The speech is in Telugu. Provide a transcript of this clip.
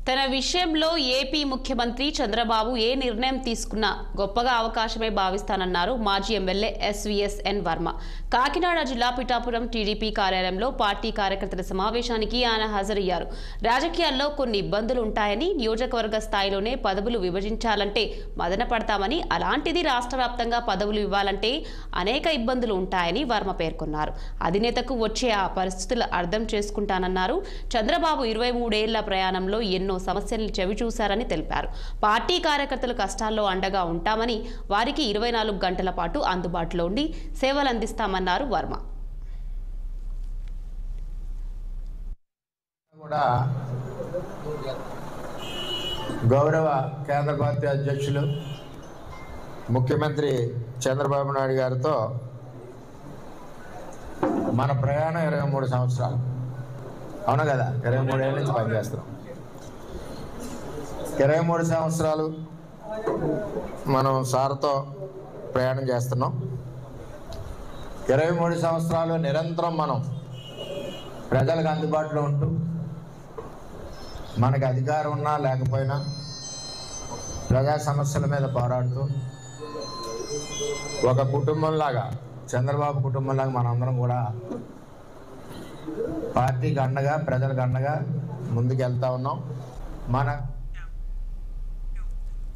తన విషయంలో ఏపీ ముఖ్యమంత్రి చంద్రబాబు ఏ నిర్ణయం తీసుకున్నా గొప్పగా అవకాశమే భావిస్తానన్నారు మాజీ ఎమ్మెల్యే ఎస్వీఎస్ఎన్ వర్మ. కాకినాడ జిల్లా పిఠాపురం టీడీపీ కార్యాలయంలో పార్టీ కార్యకర్తల సమావేశానికి ఆయన హాజరయ్యారు. రాజకీయాల్లో కొన్ని ఇబ్బందులు ఉంటాయని, నియోజకవర్గ స్థాయిలోనే పదవులు విభజించాలంటే మదన పడతామని, అలాంటిది రాష్ట్ర వ్యాప్తంగా పదవులు ఇవ్వాలంటే అనేక ఇబ్బందులు ఉంటాయని వర్మ పేర్కొన్నారు. అధినేతకు వచ్చే ఆ పరిస్థితులు అర్థం చేసుకుంటానన్నారు. చంద్రబాబు 23 ఏళ్ల ప్రయాణంలో ఎన్నో సమస్యల్ని చవిచూశారని తెలిపారు. పార్టీ కార్యకర్తలు కష్టాల్లో అండగా ఉంటామని, వారికి 24 గంటల పాటు అందుబాటులో ఉండి సేవలు అందిస్తామన్నారు వర్మ. గౌరవ కేంద్ర పార్టీ అధ్యక్షులు ముఖ్యమంత్రి చంద్రబాబు నాయుడు గారితో మన ప్రయాణం 23 సంవత్సరాలు. అవును కదా, 23 ఏళ్ళ నుంచి పనిచేస్తున్నాం. 23 సంవత్సరాలు మనం సార్తో ప్రయాణం చేస్తున్నాం. 23 సంవత్సరాలు నిరంతరం మనం ప్రజలకు అందుబాటులో ఉంటూ, మనకు అధికారం ఉన్నా లేకపోయినా ప్రజా సమస్యల మీద పోరాడుతూ, ఒక కుటుంబంలాగా, చంద్రబాబు కుటుంబంలాగా మనందరం కూడా పార్టీకి అండగా, ప్రజలకు అండగా ముందుకు వెళ్తా ఉన్నాం. మన